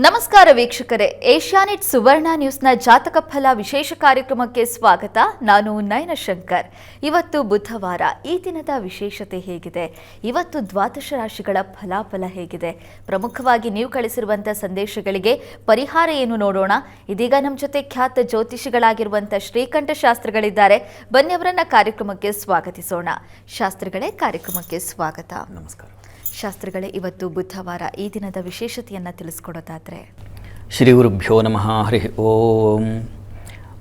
ನಮಸ್ಕಾರ ವೀಕ್ಷಕರೇ, ಏಷ್ಯಾನೆಟ್ ಸುವರ್ಣ ನ್ಯೂಸ್ನ ಜಾತಕ ಫಲ ವಿಶೇಷ ಕಾರ್ಯಕ್ರಮಕ್ಕೆ ಸ್ವಾಗತ. ನಾನು ನಯನ ಶಂಕರ್. ಇವತ್ತು ಬುಧವಾರ. ಈ ದಿನದ ವಿಶೇಷತೆ ಹೇಗಿದೆ? ಇವತ್ತು ದ್ವಾದಶ ರಾಶಿಗಳ ಫಲಾಫಲ ಹೇಗಿದೆ? ಪ್ರಮುಖವಾಗಿ ನೀವು ಕಳಿಸಿರುವಂತಹ ಸಂದೇಶಗಳಿಗೆ ಪರಿಹಾರ ಏನು ನೋಡೋಣ. ಇದೀಗ ನಮ್ಮ ಜೊತೆ ಖ್ಯಾತ ಜ್ಯೋತಿಷಿಗಳಾಗಿರುವಂತಹ ಶ್ರೀಕಂಠ ಶಾಸ್ತ್ರಿಗಳಿದ್ದಾರೆ. ಬನ್ನಿ ಅವರನ್ನ ಕಾರ್ಯಕ್ರಮಕ್ಕೆ ಸ್ವಾಗತಿಸೋಣ. ಶಾಸ್ತ್ರಿಗಳೇ, ಕಾರ್ಯಕ್ರಮಕ್ಕೆ ಸ್ವಾಗತ. ನಮಸ್ಕಾರ. ಶಾಸ್ತ್ರಿಗಳೇ, ಇವತ್ತು ಬುಧವಾರ, ಈ ದಿನದ ವಿಶೇಷತೆಯನ್ನು ತಿಳಿಸ್ಕೊಡೋದಾದರೆ? ಶ್ರೀ ಗುರುಭ್ಯೋ ನಮಃ. ಹರಿ ಓಂ.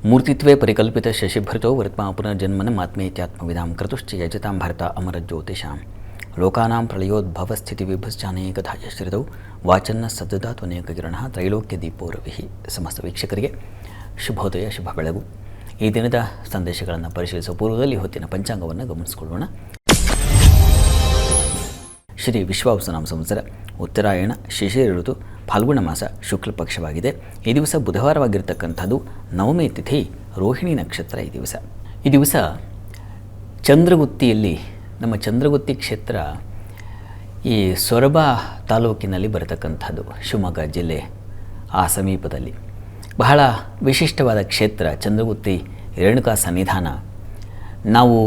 ಮೂರ್ತಿತ್ವೇ ಪರಿಕಲ್ಪಿತ ಶಶಿಭೃತೋ ವರ್ತ್ಮಾ ಪುನರ್ಜನ್ಮನ ಆತ್ಮೇತ್ಯಾತ್ಮವಿದಾಂ ಕೃತುಶ್ಚ ಯಜತಾಂ ಭರತ ಅಮರ ಜ್ಯೋತಿಷಾಂ ಲೋಕಾನಾಂ ಪ್ರಳಯೋದ್ಭವ ಸ್ಥಿತಿ ವಿಭಶ್ಚಾನೇಕಧಾ ಯಶ್ರಿತೌ ವಾಚನ್ನ ಸದ್ದದಾತು ಅನೇಕ ಕಿರಣಃ ತ್ರೈಲೋಕ್ಯ ದೀಪೋ ರವಿಹಿ. ಸಮಸ್ತ ವೀಕ್ಷಕರಿಗೆ ಶುಭೋದಯ, ಶುಭ ಬೆಳಗು. ಈ ದಿನದ ಸಂದೇಶಗಳನ್ನು ಪರಿಶೀಲಿಸುವ ಪೂರ್ವದಲ್ಲಿ ಹೊತ್ತಿನ ಪಂಚಾಂಗವನ್ನು ಗಮನಿಸಿಕೊಳ್ಳೋಣ. ಶ್ರೀ ವಿಶ್ವಾವಸುನಾಮ ಸಂವತ್ಸರ, ಉತ್ತರಾಯಣ, ಶಿಶಿರ ಋತು, ಫಾಲ್ಗುಣ ಮಾಸ, ಶುಕ್ಲ ಪಕ್ಷವಾಗಿದೆ. ಈ ದಿವಸ ಬುಧವಾರವಾಗಿರ್ತಕ್ಕಂಥದ್ದು. ನವಮಿ ತಿಥಿ, ರೋಹಿಣಿ ನಕ್ಷತ್ರ. ಈ ದಿವಸ ಚಂದ್ರಗುತ್ತಿಯಲ್ಲಿ, ನಮ್ಮ ಚಂದ್ರಗುತ್ತಿ ಕ್ಷೇತ್ರ ಈ ಸೊರಬ ತಾಲೂಕಿನಲ್ಲಿ ಬರತಕ್ಕಂಥದ್ದು, ಶಿವಮೊಗ್ಗ ಜಿಲ್ಲೆ ಆ ಸಮೀಪದಲ್ಲಿ. ಬಹಳ ವಿಶಿಷ್ಟವಾದ ಕ್ಷೇತ್ರ ಚಂದ್ರಗುತ್ತಿ ರೇಣುಕಾ ಸನ್ನಿಧಾನ. ನಾವು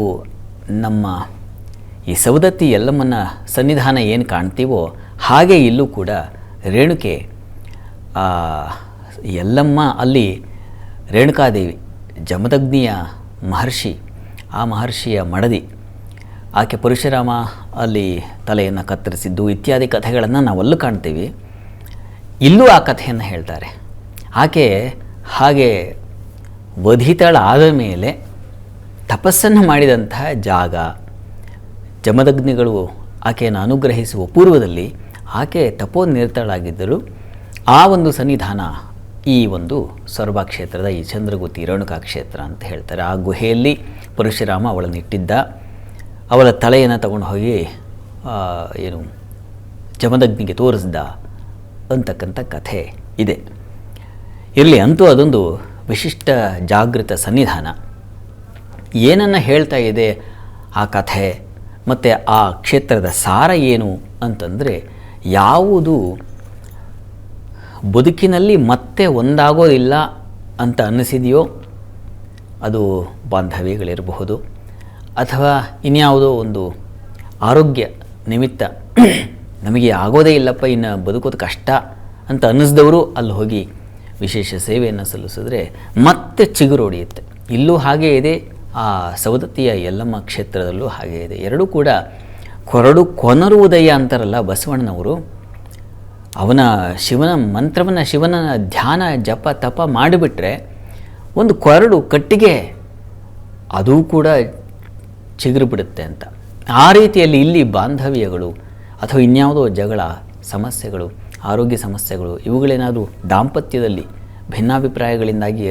ನಮ್ಮ ಈ ಸವದತ್ತಿ ಯಲ್ಲಮ್ಮನ ಸನ್ನಿಧಾನ ಏನು ಕಾಣ್ತೀವೋ ಹಾಗೆ ಇಲ್ಲೂ ಕೂಡ ರೇಣುಕೆ ಯಲ್ಲಮ್ಮ, ಅಲ್ಲಿ ರೇಣುಕಾದೇವಿ ಜಮದಗ್ನಿಯ ಮಹರ್ಷಿ, ಆ ಮಹರ್ಷಿಯ ಮಡದಿ. ಆಕೆ ಪರಶುರಾಮ ಅಲ್ಲಿ ತಲೆಯನ್ನು ಕತ್ತರಿಸಿದ್ದು ಇತ್ಯಾದಿ ಕಥೆಗಳನ್ನು ನಾವಲ್ಲೂ ಕಾಣ್ತೀವಿ. ಇಲ್ಲೂ ಆ ಕಥೆಯನ್ನು ಹೇಳ್ತಾರೆ. ಆಕೆ ಹಾಗೆ ವಧಿತಳಾದ ಮೇಲೆ ತಪಸ್ಸನ್ನು ಮಾಡಿದಂತಹ ಜಾಗ, ಜಮದಗ್ನಿಗಳು ಆಕೆಯನ್ನು ಅನುಗ್ರಹಿಸುವ ಪೂರ್ವದಲ್ಲಿ ಆಕೆ ತಪೋನಿರತಳಾಗಿದ್ದರು. ಆ ಒಂದು ಸನ್ನಿಧಾನ ಈ ಒಂದು ಸೊರಬ ಕ್ಷೇತ್ರದ ಈ ಚಂದ್ರಗುತ್ತಿ ರೇಣುಕಾ ಕ್ಷೇತ್ರ ಅಂತ ಹೇಳ್ತಾರೆ. ಆ ಗುಹೆಯಲ್ಲಿ ಪರಶುರಾಮ ಅವಳನ್ನು ಇಟ್ಟಿದ್ದ. ಅವಳ ತಲೆಯನ್ನು ತಗೊಂಡು ಹೋಗಿ ಜಮದಗ್ನಿಗೆ ತೋರಿಸ್ದ ಅಂತಕ್ಕಂಥ ಕಥೆ ಇದೆ. ಇರಲಿ, ಅಂತೂ ಅದೊಂದು ವಿಶಿಷ್ಟ ಜಾಗೃತ ಸನ್ನಿಧಾನ. ಏನನ್ನು ಹೇಳ್ತಾ ಇದೆ ಆ ಕಥೆ ಮತ್ತು ಆ ಕ್ಷೇತ್ರದ ಸಾರ ಏನು ಅಂತಂದರೆ, ಯಾವುದು ಬದುಕಿನಲ್ಲಿ ಮತ್ತೆ ಒಂದಾಗೋದಿಲ್ಲ ಅಂತ ಅನ್ನಿಸಿದೆಯೋ ಅದು ಬಾಂಧವ್ಯಗಳಿರಬಹುದು, ಅಥವಾ ಇನ್ಯಾವುದೋ ಒಂದು ಆರೋಗ್ಯ ನಿಮಿತ್ತ ನಮಗೆ ಆಗೋದೇ ಇಲ್ಲಪ್ಪ, ಇನ್ನು ಬದುಕೋದು ಕಷ್ಟ ಅಂತ ಅನ್ನಿಸಿದವರು ಅಲ್ಲಿ ಹೋಗಿ ವಿಶೇಷ ಸೇವೆಯನ್ನು ಸಲ್ಲಿಸಿದ್ರೆ ಮತ್ತೆ ಚಿಗುರೊಡೆಯುತ್ತೆ. ಇಲ್ಲೂ ಹಾಗೇ ಇದೆ, ಆ ಸವದತ್ತಿಯ ಯಲ್ಲಮ್ಮ ಕ್ಷೇತ್ರದಲ್ಲೂ ಹಾಗೇ ಇದೆ. ಎರಡೂ ಕೂಡ ಕೊನರುವುದಯ ಅಂತಾರಲ್ಲ ಬಸವಣ್ಣನವರು. ಅವನ ಶಿವನ ಮಂತ್ರವನ್ನು, ಶಿವನ ಧ್ಯಾನ ಜಪ ತಪ ಮಾಡಿಬಿಟ್ರೆ ಒಂದು ಕೊರಡು ಕಟ್ಟಿಗೆ ಅದೂ ಕೂಡ ಚಿಗುರು ಬಿಡುತ್ತೆ ಅಂತ. ಆ ರೀತಿಯಲ್ಲಿ ಇಲ್ಲಿ ಬಾಂಧವ್ಯಗಳು ಅಥವಾ ಇನ್ಯಾವುದೋ ಜಗಳ, ಸಮಸ್ಯೆಗಳು, ಆರೋಗ್ಯ ಸಮಸ್ಯೆಗಳು, ಇವುಗಳೇನಾದರೂ ದಾಂಪತ್ಯದಲ್ಲಿ ಭಿನ್ನಾಭಿಪ್ರಾಯಗಳಿಂದಾಗಿ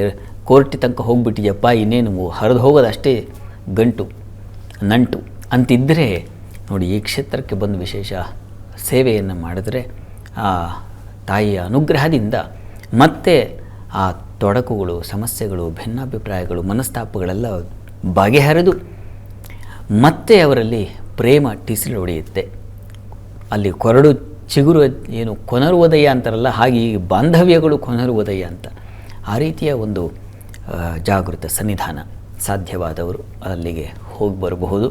ಕೋರ್ಟಿ ತನಕ ಹೋಗ್ಬಿಟ್ಟಿಯಪ್ಪ, ಇನ್ನೇನು ಹರಿದು ಹೋಗೋದಷ್ಟೇ ಗಂಟು ನಂಟು ಅಂತಿದ್ದರೆ ನೋಡಿ, ಈ ಕ್ಷೇತ್ರಕ್ಕೆ ಬಂದು ವಿಶೇಷ ಸೇವೆಯನ್ನು ಮಾಡಿದ್ರೆ ಆ ತಾಯಿಯ ಅನುಗ್ರಹದಿಂದ ಮತ್ತೆ ಆ ತೊಡಕುಗಳು, ಸಮಸ್ಯೆಗಳು, ಭಿನ್ನಾಭಿಪ್ರಾಯಗಳು, ಮನಸ್ತಾಪಗಳೆಲ್ಲ ಬಗೆಹರಿದು ಮತ್ತೆ ಅವರಲ್ಲಿ ಪ್ರೇಮ ಟಿಸಿಲು ಹೊಡೆಯುತ್ತೆ. ಅಲ್ಲಿ ಕೊರಡು ಚಿಗುರು ಏನು ಕೊನರುವುದಯ ಅಂತಾರಲ್ಲ, ಹಾಗೆ ಈ ಬಾಂಧವ್ಯಗಳು ಕೊನರುವುದಯ ಅಂತ. ಆ ರೀತಿಯ ಒಂದು ಜಾಗೃತ ಸನ್ನಿಧಾನ. ಸಾಧ್ಯವಾದವರು ಅಲ್ಲಿಗೆ ಹೋಗಿ ಬರಬಹುದು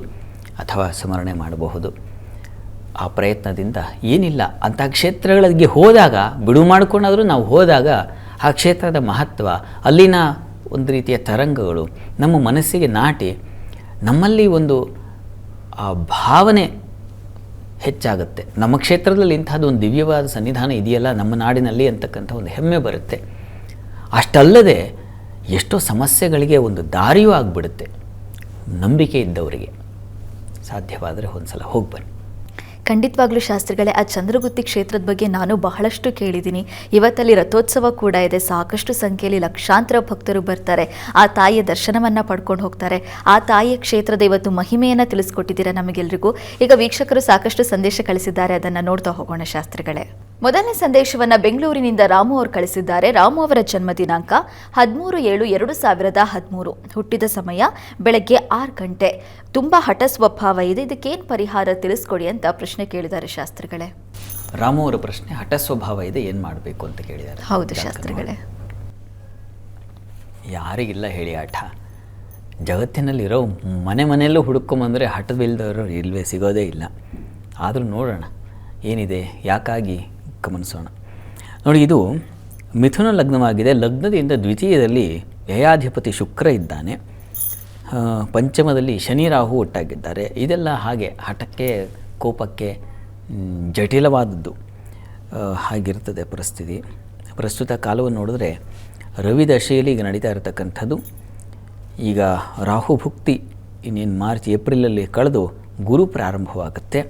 ಅಥವಾ ಸ್ಮರಣೆ ಮಾಡಬಹುದು. ಆ ಪ್ರಯತ್ನದಿಂದ ಏನಿಲ್ಲ, ಅಂಥ ಕ್ಷೇತ್ರಗಳಿಗೆ ಹೋದಾಗ, ಬಿಡುವು ಮಾಡಿಕೊಂಡಾದರೂ ನಾವು ಹೋದಾಗ ಆ ಕ್ಷೇತ್ರದ ಮಹತ್ವ, ಅಲ್ಲಿನ ಒಂದು ರೀತಿಯ ತರಂಗಗಳು ನಮ್ಮ ಮನಸ್ಸಿಗೆ ನಾಟಿ ನಮ್ಮಲ್ಲಿ ಒಂದು ಆ ಭಾವನೆ ಹೆಚ್ಚಾಗುತ್ತೆ. ನಮ್ಮ ಕ್ಷೇತ್ರದಲ್ಲಿ ಇಂಥದ್ದು ಒಂದು ದಿವ್ಯವಾದ ಸನ್ನಿಧಾನ ಇದೆಯಲ್ಲ ನಮ್ಮ ನಾಡಿನಲ್ಲಿ ಅಂತಕ್ಕಂಥ ಒಂದು ಹೆಮ್ಮೆ ಬರುತ್ತೆ. ಅಷ್ಟಲ್ಲದೆ ಎಷ್ಟೋ ಸಮಸ್ಯೆಗಳಿಗೆ ಒಂದು ದಾರಿಯೂ ಆಗಿಬಿಡುತ್ತೆ ನಂಬಿಕೆ ಇದ್ದವರಿಗೆ. ಸಾಧ್ಯವಾದರೆ ಒಂದು ಸಲ ಹೋಗಿ ಬನ್ನಿ. ಖಂಡಿತವಾಗ್ಲೂ ಶಾಸ್ತ್ರಿಗಳೇ, ಆ ಚಂದ್ರಗುತ್ತಿ ಕ್ಷೇತ್ರದ ಬಗ್ಗೆ ನಾನು ಬಹಳಷ್ಟು ಕೇಳಿದ್ದೀನಿ. ಇವತ್ತಲ್ಲಿ ರಥೋತ್ಸವ ಕೂಡ ಇದೆ. ಸಾಕಷ್ಟು ಸಂಖ್ಯೆಯಲ್ಲಿ ಲಕ್ಷಾಂತರ ಭಕ್ತರು ಬರ್ತಾರೆ, ಆ ತಾಯಿಯ ದರ್ಶನವನ್ನು ಪಡ್ಕೊಂಡು ಹೋಗ್ತಾರೆ. ಆ ತಾಯಿಯ ಕ್ಷೇತ್ರದ ಇವತ್ತು ಮಹಿಮೆಯನ್ನು ತಿಳಿಸ್ಕೊಟ್ಟಿದ್ದೀರಾ ನಮಗೆಲ್ರಿಗೂ. ಈಗ ವೀಕ್ಷಕರು ಸಾಕಷ್ಟು ಸಂದೇಶ ಕಳಿಸಿದ್ದಾರೆ, ಅದನ್ನು ನೋಡ್ತಾ ಹೋಗೋಣ ಶಾಸ್ತ್ರಿಗಳೇ. ಮೊದಲನೇ ಸಂದೇಶವನ್ನು ಬೆಂಗಳೂರಿನಿಂದ ರಾಮು ಅವರು ಕಳಿಸಿದ್ದಾರೆ. ರಾಮು ಅವರ ಜನ್ಮ ದಿನಾಂಕ 13/7/2013, ಹುಟ್ಟಿದ ಸಮಯ ಬೆಳಗ್ಗೆ 6 ಗಂಟೆ. ತುಂಬ ಹಠ ಸ್ವಭಾವ ಇದೆ, ಇದಕ್ಕೇನು ಪರಿಹಾರ ತಿಳಿಸ್ಕೊಡಿ ಅಂತ ಪ್ರಶ್ನೆ ಕೇಳಿದ್ದಾರೆ ಶಾಸ್ತ್ರಿಗಳೇ. ರಾಮು ಅವರ ಪ್ರಶ್ನೆ, ಹಠ ಸ್ವಭಾವ ಇದೆ, ಏನು ಮಾಡಬೇಕು ಅಂತ ಕೇಳಿದ್ದಾರೆ. ಹೌದು ಶಾಸ್ತ್ರಿಗಳೇ. ಯಾರಿಗಿಲ್ಲ ಹೇಳಿ ಹಠ? ಜಗತ್ತಿನಲ್ಲಿರೋ ಮನೆಯಲ್ಲೂ ಹುಡುಕೊಂಬಂದರೆ ಹಠವಿಲ್ಲದವರು ಇಲ್ಲವೇ ಸಿಗೋದೇ ಇಲ್ಲ. ಆದರೂ ನೋಡೋಣ ಏನಿದೆ, ಯಾಕಾಗಿ ಗಮನಿಸೋಣ. ನೋಡಿ, ಇದು ಮಿಥುನ ಲಗ್ನವಾಗಿದೆ. ಲಗ್ನದಿಂದ ದ್ವಿತೀಯದಲ್ಲಿ ವ್ಯಯಾಧಿಪತಿ ಶುಕ್ರ ಇದ್ದಾನೆ, ಪಂಚಮದಲ್ಲಿ ಶನಿ ರಾಹು ಒಟ್ಟಾಗಿದ್ದಾರೆ. ಇದೆಲ್ಲ ಹಾಗೆ ಹಠಕ್ಕೆ, ಕೋಪಕ್ಕೆ ಜಟಿಲವಾದದ್ದು ಹಾಗಿರ್ತದೆ ಪರಿಸ್ಥಿತಿ. ಪ್ರಸ್ತುತ ಕಾಲವನ್ನು ನೋಡಿದ್ರೆ ರವಿ ದಶೆಯಲ್ಲಿ ಈಗ ನಡೀತಾ ಇರತಕ್ಕಂಥದ್ದು. ಈಗ ರಾಹು ಭುಕ್ತಿ ಇನ್ನೇನು ಮಾರ್ಚ್ ಏಪ್ರಿಲಲ್ಲಿ ಕಳೆದು ಗುರು ಪ್ರಾರಂಭವಾಗುತ್ತೆ.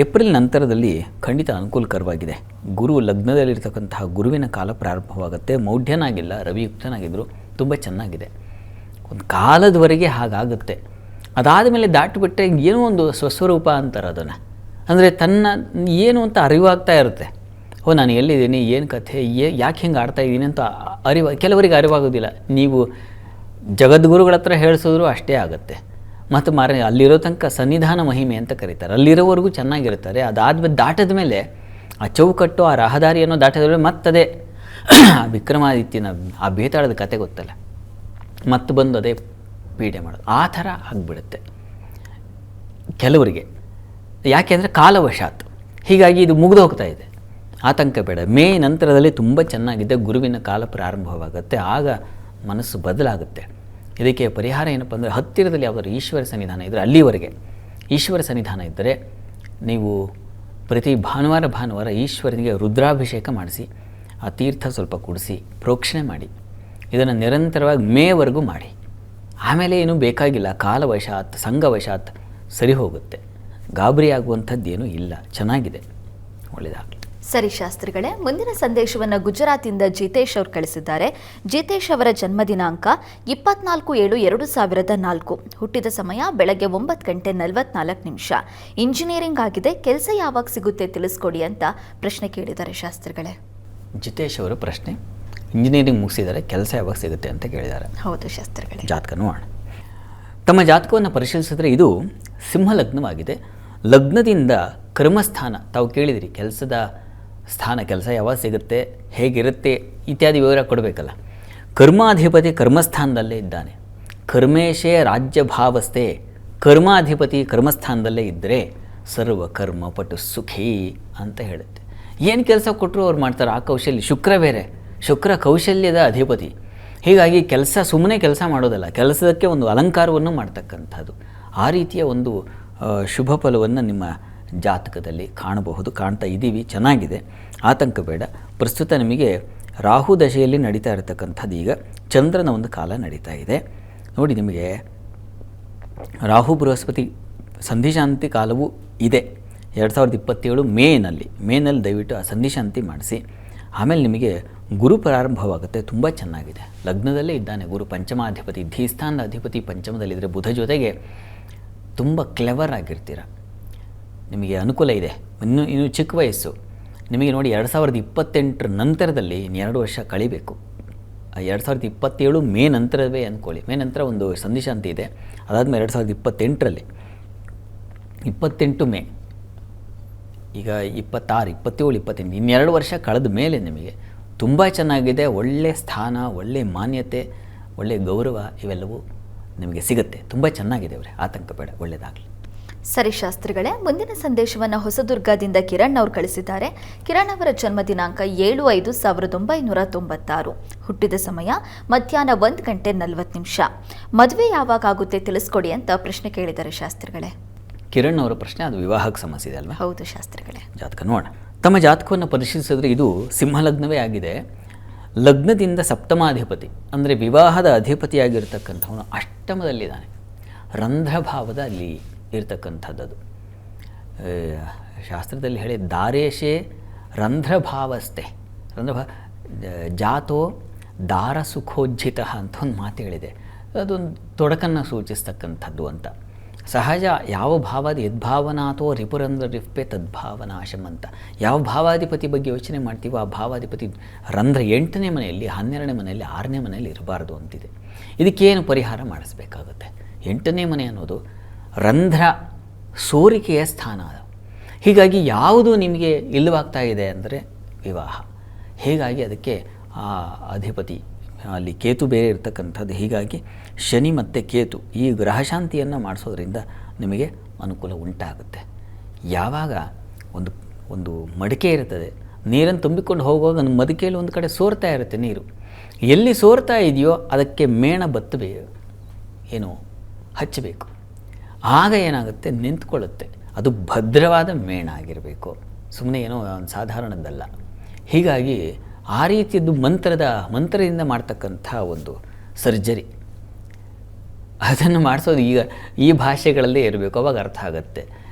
ಏಪ್ರಿಲ್ ನಂತರದಲ್ಲಿ ಖಂಡಿತ ಅನುಕೂಲಕರವಾಗಿದೆ. ಗುರು ಲಗ್ನದಲ್ಲಿರ್ತಕ್ಕಂತಹ ಗುರುವಿನ ಕಾಲ ಪ್ರಾರಂಭವಾಗುತ್ತೆ. ಮೌಢ್ಯನಾಗಿಲ್ಲ, ರವಿಯುಕ್ತನಾಗಿದ್ದರು, ತುಂಬ ಚೆನ್ನಾಗಿದೆ. ಒಂದು ಕಾಲದವರೆಗೆ ಹಾಗಾಗುತ್ತೆ. ಅದಾದ ಮೇಲೆ ದಾಟಿಬಿಟ್ರೆ ಏನೋ ಒಂದು ಸ್ವಸ್ವರೂಪ ಅಂತಾರೆ ಅದನ್ನು. ಅಂದರೆ ತನ್ನ ಏನು ಅಂತ ಅರಿವಾಗ್ತಾ ಇರುತ್ತೆ. ನಾನು ಎಲ್ಲಿದ್ದೀನಿ, ಏನು ಕಥೆ, ಯಾಕೆ ಹಿಂಗೆ ಆಡ್ತಾಯಿದ್ದೀನಿ ಅಂತ ಕೆಲವರಿಗೆ ಅರಿವಾಗೋದಿಲ್ಲ. ನೀವು ಜಗದ್ಗುರುಗಳ ಹತ್ರ ಹೇಳಿಸಿದ್ರು ಅಷ್ಟೇ ಆಗುತ್ತೆ. ಮತ್ತು ಅಲ್ಲಿರೋ ತನಕ ಸನ್ನಿಧಾನ ಮಹಿಮೆ ಅಂತ ಕರೀತಾರೆ. ಅಲ್ಲಿರೋವರೆಗೂ ಚೆನ್ನಾಗಿರ್ತಾರೆ. ಅದಾದ್ಮೇಲೆ ದಾಟದ ಮೇಲೆ ಆ ಚೌಕಟ್ಟು, ಆ ರಹದಾರಿಯನ್ನು ದಾಟದ ಮೇಲೆ ಮತ್ತದೇ ವಿಕ್ರಮಾದಿತ್ಯನ ಆ ಬೇತಾಳದ ಕತೆ ಗೊತ್ತಲ್ಲ, ಮತ್ತೆ ಬಂದು ಅದೇ ಪೀಡೆ ಮಾಡೋದು, ಆ ಥರ ಆಗಿಬಿಡುತ್ತೆ ಕೆಲವರಿಗೆ. ಯಾಕೆಂದರೆ ಕಾಲವಶಾತ್ ಹೀಗಾಗಿ ಇದು ಮುಗಿದು ಹೋಗ್ತಾ ಇದೆ. ಆತಂಕ ಬೇಡ. ಮೇ ನಂತರದಲ್ಲಿ ತುಂಬ ಚೆನ್ನಾಗಿದೆ, ಗುರುವಿನ ಕಾಲ ಪ್ರಾರಂಭವಾಗುತ್ತೆ. ಆಗ ಮನಸ್ಸು ಬದಲಾಗುತ್ತೆ. ಇದಕ್ಕೆ ಪರಿಹಾರ ಏನಪ್ಪ ಅಂದರೆ, ಹತ್ತಿರದಲ್ಲಿ ಯಾವುದಾದ್ರು ಈಶ್ವರ ಸನ್ನಿಧಾನ ಇದ್ದರೆ ಅಲ್ಲಿವರೆಗೆ ಈಶ್ವರ ಸನ್ನಿಧಾನ ಇದ್ದರೆ ನೀವು ಪ್ರತಿ ಭಾನುವಾರ ಈಶ್ವರನಿಗೆ ರುದ್ರಾಭಿಷೇಕ ಮಾಡಿಸಿ, ಆ ತೀರ್ಥ ಸ್ವಲ್ಪ ಕುಡಿಸಿ ಪ್ರೋಕ್ಷಣೆ ಮಾಡಿ. ಇದನ್ನು ನಿರಂತರವಾಗಿ ಮೇವರೆಗೂ ಮಾಡಿ. ಆಮೇಲೆ ಏನೂ ಬೇಕಾಗಿಲ್ಲ. ಕಾಲವಶಾತ್, ಸಂಘವಶಾತ್ ಸರಿ ಹೋಗುತ್ತೆ. ಗಾಬರಿ ಆಗುವಂಥದ್ದೇನೂ ಇಲ್ಲ. ಚೆನ್ನಾಗಿದೆ, ಒಳ್ಳೆಯದಾಗಲಿ. ಸರಿ ಶಾಸ್ತ್ರಿಗಳೇ, ಮುಂದಿನ ಸಂದೇಶವನ್ನು ಗುಜರಾತಿಂದ ಜಿತೇಶ್ ಅವರು ಕಳಿಸಿದ್ದಾರೆ. ಜಿತೇಶ್ ಅವರ ಜನ್ಮ ದಿನಾಂಕ 24/7/2004. ಹುಟ್ಟಿದ ಸಮಯ ಬೆಳಗ್ಗೆ 9:44. ಇಂಜಿನಿಯರಿಂಗ್ ಆಗಿದೆ. ಕೆಲಸ ಯಾವಾಗ ಸಿಗುತ್ತೆ ತಿಳಿಸ್ಕೊಡಿ ಅಂತ ಪ್ರಶ್ನೆ ಕೇಳಿದ್ದಾರೆ ಶಾಸ್ತ್ರಿಗಳೇ. ಜಿತೇಶ್ ಅವರ ಪ್ರಶ್ನೆ, ಇಂಜಿನಿಯರಿಂಗ್ ಮುಗಿಸಿದರೆ ಕೆಲಸ ಯಾವಾಗ ಸಿಗುತ್ತೆ ಅಂತ ಕೇಳಿದ್ದಾರೆ. ಹೌದು ಶಾಸ್ತ್ರಿಗಳೇ. ಜಾತಕ ನೋಡೋಣ. ತಮ್ಮ ಜಾತಕವನ್ನು ಪರಿಶೀಲಿಸಿದ್ರೆ ಇದು ಸಿಂಹ ಲಗ್ನವಾಗಿದೆ. ಲಗ್ನದಿಂದ ಕರ್ಮಸ್ಥಾನ, ತಾವು ಕೇಳಿದಿರಿ ಕೆಲಸದ ಸ್ಥಾನ, ಕೆಲಸ ಯಾವಾಗ ಸಿಗುತ್ತೆ, ಹೇಗಿರುತ್ತೆ ಇತ್ಯಾದಿ ವಿವರ ಕೊಡಬೇಕಲ್ಲ. ಕರ್ಮಾಧಿಪತಿ ಕರ್ಮಸ್ಥಾನದಲ್ಲೇ ಇದ್ದಾನೆ. ಕರ್ಮೇಶೇ ರಾಜ್ಯಭಾವಸ್ಥೆ, ಕರ್ಮಾಧಿಪತಿ ಕರ್ಮಸ್ಥಾನದಲ್ಲೇ ಇದ್ದರೆ ಸರ್ವ ಕರ್ಮ ಪಟು ಸುಖಿ ಅಂತ ಹೇಳುತ್ತೆ. ಏನು ಕೆಲಸ ಕೊಟ್ಟರು ಅವ್ರು ಮಾಡ್ತಾರೆ. ಆ ಕೌಶಲ್ಯ, ಶುಕ್ರ ಬೇರೆ, ಶುಕ್ರ ಕೌಶಲ್ಯದ ಅಧಿಪತಿ. ಹೀಗಾಗಿ ಕೆಲಸ ಸುಮ್ಮನೆ ಕೆಲಸ ಮಾಡೋದಲ್ಲ, ಕೆಲಸದಕ್ಕೆ ಒಂದು ಅಲಂಕಾರವನ್ನು ಮಾಡ್ತಕ್ಕಂಥದ್ದು. ಆ ರೀತಿಯ ಒಂದು ಶುಭ ಫಲವನ್ನು ನಿಮ್ಮ ಜಾತಕದಲ್ಲಿ ಕಾಣ್ತಾ ಇದ್ದೀವಿ. ಚೆನ್ನಾಗಿದೆ, ಆತಂಕ ಬೇಡ. ಪ್ರಸ್ತುತ ನಿಮಗೆ ರಾಹು ದಶೆಯಲ್ಲಿ ನಡೀತಾ ಇರತಕ್ಕಂಥದ್ದು. ಈಗ ಚಂದ್ರನ ಒಂದು ಕಾಲ ನಡೀತಾ ಇದೆ ನೋಡಿ. ನಿಮಗೆ ರಾಹು ಬೃಹಸ್ಪತಿ ಸಂಧಿಶಾಂತಿ ಕಾಲವೂ ಇದೆ 2027 ಮೇನಲ್ಲಿ ದಯವಿಟ್ಟು ಆ ಸಂಧಿಶಾಂತಿ ಮಾಡಿಸಿ. ಆಮೇಲೆ ನಿಮಗೆ ಗುರು ಪ್ರಾರಂಭವಾಗುತ್ತೆ. ತುಂಬ ಚೆನ್ನಾಗಿದೆ. ಲಗ್ನದಲ್ಲೇ ಇದ್ದಾನೆ ಗುರು, ಪಂಚಮಾಧಿಪತಿ, ಧೀಸ್ಥಾನದ ಅಧಿಪತಿ ಪಂಚಮದಲ್ಲಿದ್ದರೆ ಬುಧ ಜೊತೆಗೆ ತುಂಬ ಕ್ಲೆವರ್ ಆಗಿರ್ತೀರ. ನಿಮಗೆ ಅನುಕೂಲ ಇದೆ. ಇನ್ನು ಚಿಕ್ಕ ವಯಸ್ಸು ನಿಮಗೆ ನೋಡಿ. 2028 ನಂತರದಲ್ಲಿ ಇನ್ನು 2 ವರ್ಷ ಕಳಿಬೇಕು. 2027 ಮೇ ನಂತರವೇ ಅಂದ್ಕೊಳ್ಳಿ. ಮೇ ನಂತರ ಒಂದು ಸಂಧಿಶಾಂತಿ ಇದೆ. ಅದಾದಮೇಲೆ 2028ರಲ್ಲಿ 28 ಮೇ, ಈಗ 26, 27, 28 ಇನ್ನೆರಡು ವರ್ಷ ಕಳೆದ ಮೇಲೆ ನಿಮಗೆ ತುಂಬ ಚೆನ್ನಾಗಿದೆ. ಒಳ್ಳೆಯ ಸ್ಥಾನ, ಒಳ್ಳೆಯ ಮಾನ್ಯತೆ, ಒಳ್ಳೆಯ ಗೌರವ ಇವೆಲ್ಲವೂ ನಿಮಗೆ ಸಿಗುತ್ತೆ. ತುಂಬ ಚೆನ್ನಾಗಿದೆ ಅವರೇ, ಆತಂಕ ಬೇಡ, ಒಳ್ಳೆಯದಾಗಲಿ. ಸರಿ ಶಾಸ್ತ್ರಿಗಳೇ, ಮುಂದಿನ ಸಂದೇಶವನ್ನು ಹೊಸದುರ್ಗದಿಂದ ಕಿರಣ್ ಅವರು ಕಳಿಸಿದ್ದಾರೆ. ಕಿರಣ್ ಅವರ ಜನ್ಮ ದಿನಾಂಕ 7/5/1996. ಹುಟ್ಟಿದ ಸಮಯ ಮಧ್ಯಾಹ್ನ 1:40. ಮದುವೆ ಯಾವಾಗ ಆಗುತ್ತೆ ತಿಳಿಸ್ಕೊಡಿ ಅಂತ ಪ್ರಶ್ನೆ ಕೇಳಿದ್ದಾರೆ ಶಾಸ್ತ್ರಿಗಳೇ. ಕಿರಣ್ ಅವರ ಪ್ರಶ್ನೆ ಅದು ವಿವಾಹಕ್ಕೆ ಸಮಸ್ಯೆ ಇದೆ ಅಲ್ವಾ? ಹೌದು ಶಾಸ್ತ್ರಿಗಳೇ. ಜಾತಕ ನೋಡೋಣ. ತಮ್ಮ ಜಾತಕವನ್ನು ಪರಿಶೀಲಿಸಿದ್ರೆ ಇದು ಸಿಂಹಲಗ್ನವೇ ಆಗಿದೆ. ಲಗ್ನದಿಂದ ಸಪ್ತಮಾಧಿಪತಿ ಅಂದರೆ ವಿವಾಹದ ಅಧಿಪತಿಯಾಗಿರ್ತಕ್ಕಂಥವನು ಅಷ್ಟಮದಲ್ಲಿದ್ದಾನೆ. ರಂಧ್ರಭಾವದ ಅಲ್ಲಿ ಇರ್ತಕ್ಕಂಥದ್ದು. ಶಾಸ್ತ್ರದಲ್ಲಿ ಹೇಳಿ ದಾರೇಶೇ ರಂಧ್ರಭಾವಸ್ಥೆ, ಜಾತೋ ದಾರ ಸುಖೋಜ್ಜಿತ ಅಂತ ಒಂದು ಮಾತು ಹೇಳಿದೆ. ಅದೊಂದು ತೊಡಕನ್ನು ಸೂಚಿಸ್ತಕ್ಕಂಥದ್ದು ಅಂತ. ಸಹಜ ಯಾವ ಭಾವಾದಿ ಯದ್ಭಾವನಾಥೋ ರಿಪುರಂಧ್ರ ರಿಪ್ಪೆ ತದ್ಭಾವನಾಶಂ ಅಂತ. ಯಾವ ಭಾವಾಧಿಪತಿ ಬಗ್ಗೆ ಯೋಚನೆ ಮಾಡ್ತೀವೋ ಆ ಭಾವಾಧಿಪತಿ ರಂಧ್ರ 8ನೇ ಮನೆಯಲ್ಲಿ, 12ನೇ ಮನೆಯಲ್ಲಿ, 6ನೇ ಮನೆಯಲ್ಲಿ ಇರಬಾರ್ದು ಅಂತಿದೆ. ಇದಕ್ಕೇನು ಪರಿಹಾರ ಮಾಡಿಸ್ಬೇಕಾಗುತ್ತೆ? 8ನೇ ಮನೆ ಅನ್ನೋದು ರಂಧ್ರ ಸೋರಿಕೆಯ ಸ್ಥಾನ. ಹೀಗಾಗಿ ಯಾವುದು ನಿಮಗೆ ಇಲ್ಲವಾಗ್ತಾ ಇದೆ ಅಂದರೆ ವಿವಾಹ. ಹೀಗಾಗಿ ಅದಕ್ಕೆ ಆ ಅಧಿಪತಿ ಅಲ್ಲಿ ಕೇತು ಬೇರೆ ಇರತಕ್ಕಂಥದ್ದು. ಹೀಗಾಗಿ ಶನಿ ಮತ್ತು ಕೇತು ಈ ಗ್ರಹಶಾಂತಿಯನ್ನು ಮಾಡಿಸೋದ್ರಿಂದ ನಿಮಗೆ ಅನುಕೂಲ ಉಂಟಾಗುತ್ತೆ. ಯಾವಾಗ ಒಂದು ಒಂದು ಮಡಿಕೆ ಇರ್ತದೆ, ನೀರನ್ನು ತುಂಬಿಕೊಂಡು ಹೋಗುವಾಗ ಮಡಿಕೆಯಲ್ಲಿ ಒಂದು ಕಡೆ ಸೋರ್ತಾ ಇರುತ್ತೆ ನೀರು. ಎಲ್ಲಿ ಸೋರ್ತಾ ಇದೆಯೋ ಅದಕ್ಕೆ ಮೇಣ ಏನು ಹಚ್ಚಬೇಕು. ಆಗ ಏನಾಗುತ್ತೆ, ನಿಂತ್ಕೊಳ್ಳುತ್ತೆ. ಅದು ಭದ್ರವಾದ ಮೇಣ ಆಗಿರಬೇಕು, ಸುಮ್ಮನೆ ಏನೋ ಒಂದು ಸಾಧಾರಣದ್ದಲ್ಲ. ಹೀಗಾಗಿ ಆ ರೀತಿಯದ್ದು ಮಂತ್ರದಿಂದ ಮಾಡ್ತಕ್ಕಂಥ ಒಂದು ಸರ್ಜರಿ, ಅದನ್ನು ಮಾಡಿಸೋದು ಈಗ ಈ ಭಾಷೆಗಳಲ್ಲೇ ಇರಬೇಕು, ಅವಾಗ ಅರ್ಥ ಆಗುತ್ತೆ